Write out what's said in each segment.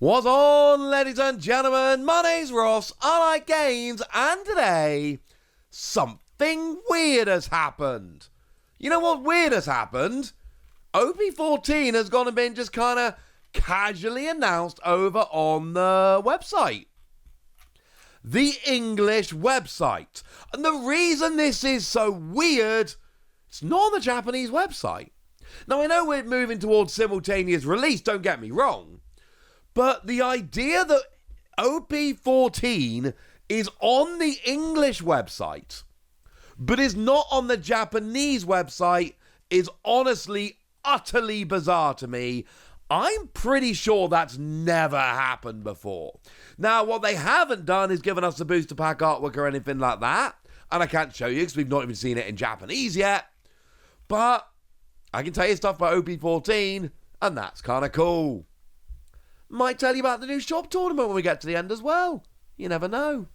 What's on, ladies and gentlemen? My name's Ross, I like games, and today, something weird has happened. You know what weird has happened? OP-14 has gone and been just kind of casually announced over on the website. The English website. And the reason this is so weird, it's not on the Japanese website. Now, I know we're moving towards simultaneous release, don't get me wrong. But the idea that OP-14 is on the English website, but is not on the Japanese website, is honestly utterly bizarre to me. I'm pretty sure that's never happened before. Now, what they haven't done is given us a booster pack artwork or anything like that. And I can't show you because we've not even seen it in Japanese yet. But I can tell you stuff about OP-14, and that's kind of cool. Might tell you about the new shop tournament when we get to the end as well. You never know.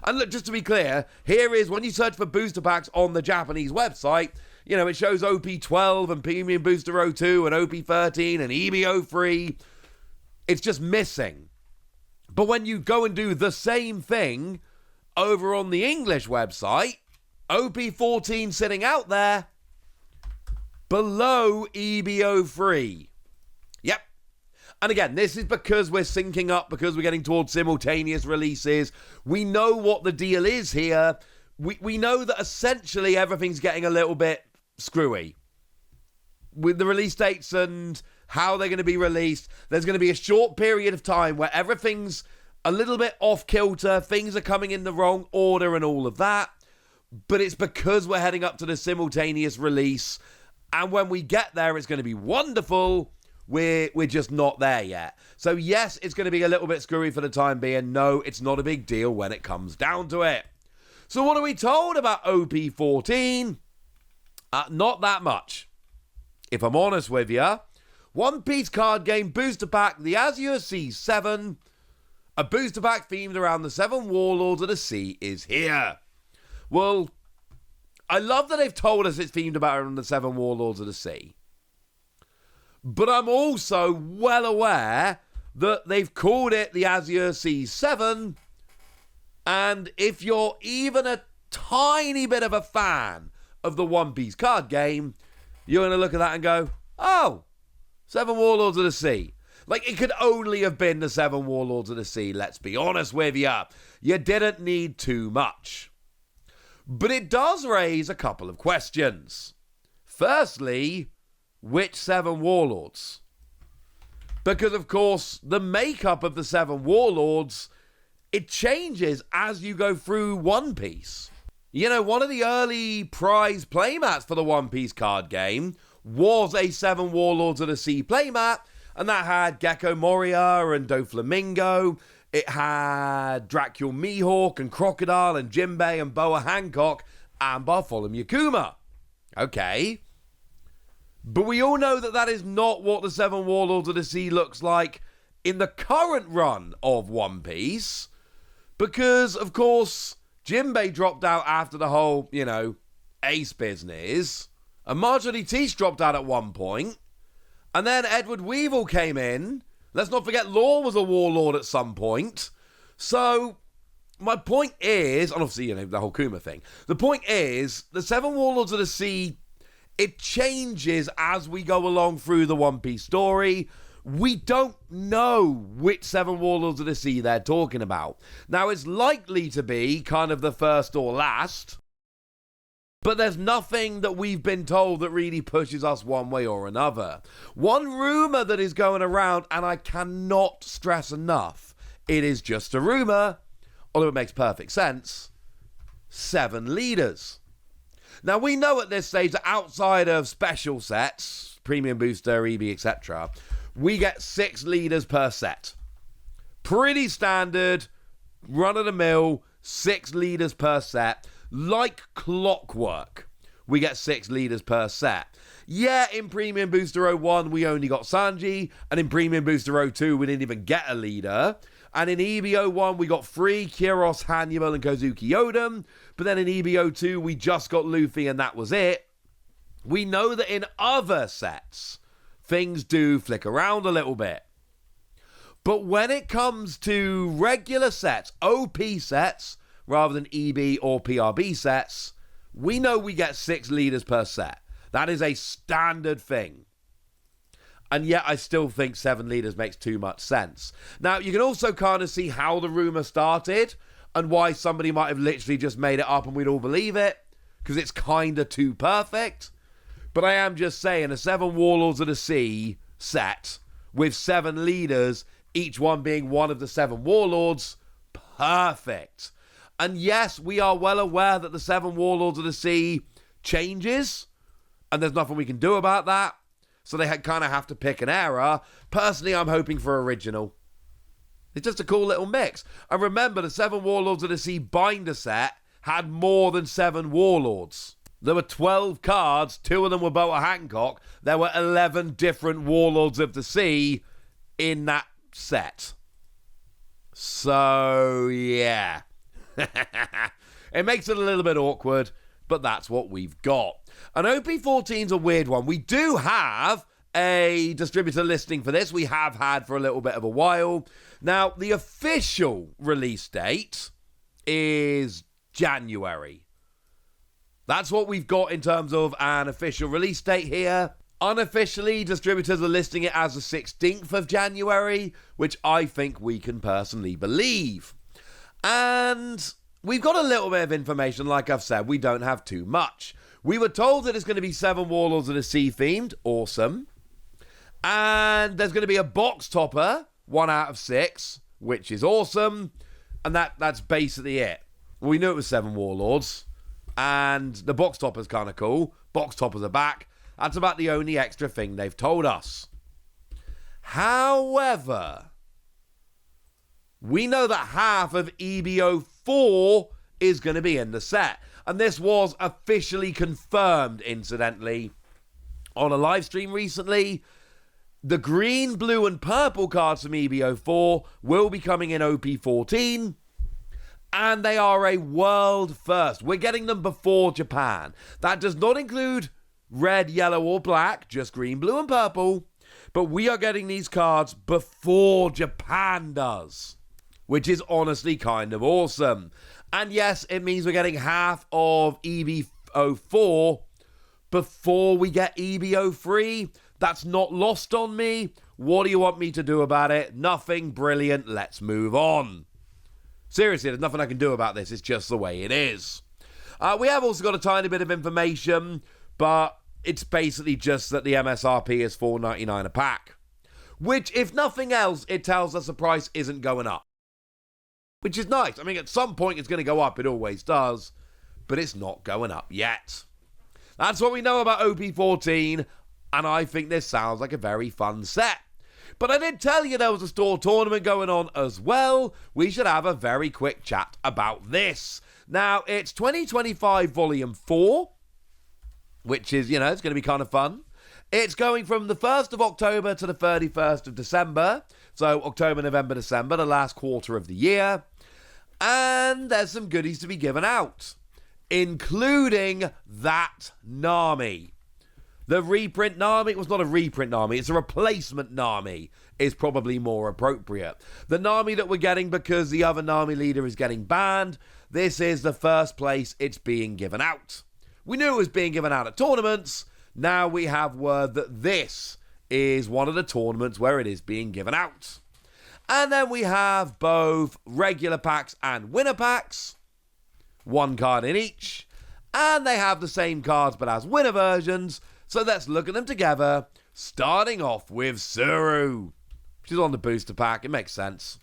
And look, just to be clear, here is when you search for booster packs on the Japanese website, you know, it shows OP-12 and Premium Booster 02 and OP-13 and EBO-3. It's just missing. But when you go and do the same thing over on the English website, OP-14 sitting out there below EBO-3. Yep. And again, this is because we're syncing up, because we're getting towards simultaneous releases. We know what the deal is here. We know that essentially everything's getting a little bit screwy. With the release dates and how they're going to be released, there's going to be a short period of time where everything's a little bit off kilter, things are coming in the wrong order and all of that. But it's because we're heading up to the simultaneous release. And when we get there, it's going to be wonderful. We're just not there yet. So yes, it's going to be a little bit screwy for the time being. No, it's not a big deal when it comes down to it. So what are we told about OP-14? Not that much. If I'm honest with you, One Piece card game booster pack, the Azure Sea 7. A booster pack themed around the 7 Warlords of the Sea is here. Well, I love that they've told us it's themed around the 7 Warlords of the Sea. But I'm also well aware that they've called it the Azure Sea 7. And if you're even a tiny bit of a fan of the One Piece card game, you're going to look at that and go, oh, 7 Warlords of the Sea. Like, it could only have been the 7 Warlords of the Sea, let's be honest with you. You didn't need too much. But it does raise a couple of questions. Firstly, which 7 Warlords? Because, of course, the makeup of the 7 Warlords, it changes as you go through One Piece. You know, one of the early prize playmats for the One Piece card game was a 7 Warlords of the Sea playmat, and that had Gecko Moria and Doflamingo. It had Dracula Mihawk and Crocodile and Jinbei and Boa Hancock and Bartholomew Kuma. Okay. But we all know that that is not what the 7 Warlords of the Sea looks like in the current run of One Piece. Because, of course, Jinbei dropped out after the whole, you know, Ace business. And Marjorie Teach dropped out at one point. And then Edward Weevil came in. Let's not forget Law was a warlord at some point. So, my point is, and obviously, you know, the whole Kuma thing. The point is, the 7 Warlords of the Sea, it changes as we go along through the One Piece story. We don't know which 7 Warlords of the Sea they're talking about. Now, it's likely to be kind of the first or last. But there's nothing that we've been told that really pushes us one way or another. One rumour that is going around, and I cannot stress enough, it is just a rumour, although it makes perfect sense, 7 leaders. Now, we know at this stage that outside of special sets, Premium Booster, EB, etc., we get 6 leaders per set. Pretty standard, run-of-the-mill, 6 leaders per set. Like clockwork, we get 6 leaders per set. Yeah, in Premium Booster 01, we only got Sanji, and in Premium Booster 02, we didn't even get a leader. And in EBO1, we got 3, Kyros, Hannibal, and Kozuki Odom. But then in EBO2, we just got Luffy, and that was it. We know that in other sets, things do flick around a little bit. But when it comes to regular sets, OP sets, rather than EB or PRB sets, we know we get 6 leaders per set. That is a standard thing. And yet I still think 7 leaders makes too much sense. Now, you can also kind of see how the rumor started and why somebody might have literally just made it up and we'd all believe it, because it's kind of too perfect. But I am just saying, a 7 Warlords of the Sea set with 7 leaders, each one being one of the 7 Warlords, perfect. And yes, we are well aware that the 7 Warlords of the Sea changes, and there's nothing we can do about that. So they kind of have to pick an era. Personally, I'm hoping for original. It's just a cool little mix. And remember, the 7 Warlords of the Sea binder set had more than 7 Warlords. There were 12 cards. 2 of them were Boa Hancock. There were 11 different Warlords of the Sea in that set. So, yeah. It makes it a little bit awkward, but that's what we've got. And OP-14 is a weird one. We do have a distributor listing for this. We have had for a little bit of a while. Now, the official release date is January. That's what we've got in terms of an official release date here. Unofficially, distributors are listing it as the 16th of January, which I think we can personally believe. And we've got a little bit of information, like I've said. We don't have too much. We were told that it's going to be 7 Warlords of the Sea themed. Awesome. And there's going to be a box topper, 1 out of 6, which is awesome. And that's basically it. Well, we knew it was 7 Warlords. And the box topper's kind of cool. Box toppers are back. That's about the only extra thing they've told us. However, we know that half of EBO4 is going to be in the set. And this was officially confirmed, incidentally, on a live stream recently. The green, blue, and purple cards from EBO4 will be coming in OP-14. And they are a world first. We're getting them before Japan. That does not include red, yellow, or black, just green, blue, and purple. But we are getting these cards before Japan does, which is honestly kind of awesome. And yes, it means we're getting half of EBO4 before we get EBO3. That's not lost on me. What do you want me to do about it? Nothing. Brilliant. Let's move on. Seriously, there's nothing I can do about this. It's just the way it is. We have also got a tiny bit of information, but it's basically just that the MSRP is $4.99 a pack. Which, if nothing else, it tells us the price isn't going up. Which is nice. I mean, at some point it's going to go up. It always does. But it's not going up yet. That's what we know about OP-14. And I think this sounds like a very fun set. But I did tell you there was a store tournament going on as well. We should have a very quick chat about this. Now, it's 2025 Volume 4. Which is, you know, it's going to be kind of fun. It's going from the 1st of October to the 31st of December. So October, November, December, the last quarter of the year. And there's some goodies to be given out, including that Nami. The reprint Nami was not a reprint Nami, it's a replacement Nami, is probably more appropriate. The Nami that we're getting because the other Nami leader is getting banned, this is the first place it's being given out. We knew it was being given out at tournaments. Now we have word that this is one of the tournaments where it is being given out. And then we have both regular packs and winner packs. 1 card in each. And they have the same cards but as winner versions. So let's look at them together. Starting off with Suru. She's on the booster pack. It makes sense.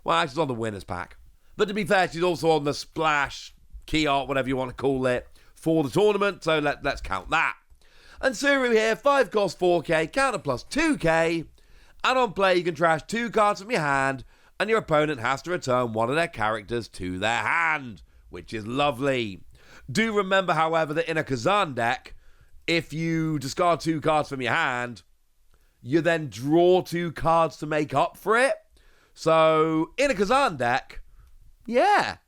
Well, she's on the winners pack. But to be fair, she's also on the splash, key art, whatever you want to call it, for the tournament. So let's count that. And Suru here, 5 cost 4k, counter plus 2k. And on play, you can trash 2 cards from your hand, and your opponent has to return one of their characters to their hand, which is lovely. Do remember, however, that in a Kazan deck, if you discard 2 cards from your hand, you then draw 2 cards to make up for it. So, in a Kazan deck, yeah,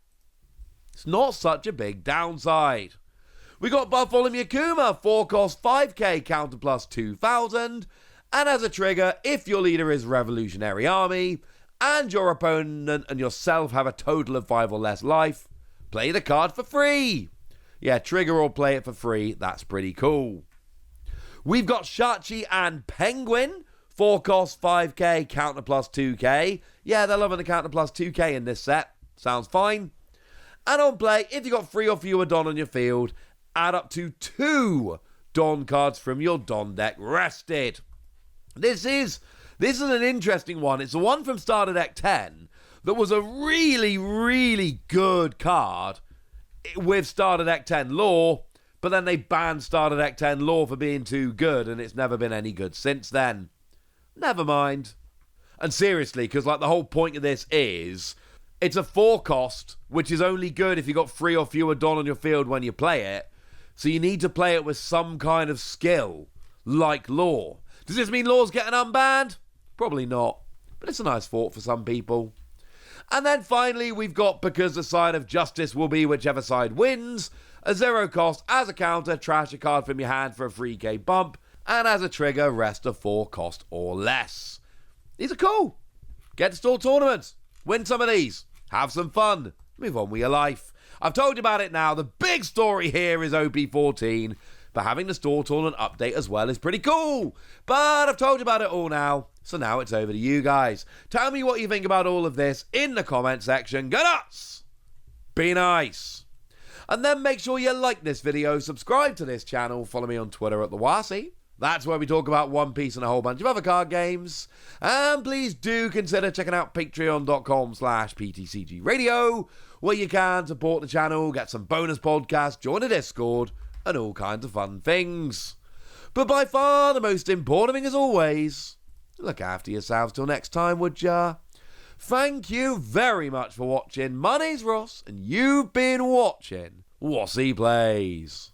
it's not such a big downside. We got Bartholomew Kuma, 4 cost 5k, counter plus 2,000. And as a trigger, if your leader is Revolutionary Army, and your opponent and yourself have a total of 5 or less life, play the card for free. Yeah, trigger or play it for free. That's pretty cool. We've got Shachi and Penguin. 4 cost, 5k, counter plus 2k. Yeah, they're loving the counter plus 2k in this set. Sounds fine. And on play, if you've got 3 or fewer Don on your field, add up to 2 Don cards from your Don deck rested. This is an interesting one. It's the one from Starter Deck 10 that was a really, really good card with Starter Deck 10 lore, but then they banned Starter Deck 10 lore for being too good, and it's never been any good since then. Never mind. And seriously, because like the whole point of this is, it's a 4 cost, which is only good if you've got 3 or fewer Don on your field when you play it, so you need to play it with some kind of skill, like lore. Does this mean lore's getting unbanned? Probably not, but it's a nice thought for some people. And then finally, we've got because the side of justice will be whichever side wins, a 0 cost as a counter, trash a card from your hand for a 3k bump, and as a trigger, rest a 4 cost or less. These are cool. Get to store tournaments, win some of these, have some fun, move on with your life. I've told you about it now. The big story here is OP-14, but having the store tournament update as well is pretty cool. But I've told you about it all now, so now it's over to you guys. Tell me what you think about all of this in the comment section. Go nuts! Be nice! And then make sure you like this video, subscribe to this channel, follow me on Twitter at @TheWasi. That's where we talk about One Piece and a whole bunch of other card games. And please do consider checking out patreon.com/PTCG Radio, where you can support the channel, get some bonus podcasts, join a Discord, and all kinds of fun things. But by far the most important thing as always, look after yourselves till next time, would ya? Thank you very much for watching. My name's Ross, and you've been watching Wasi Plays.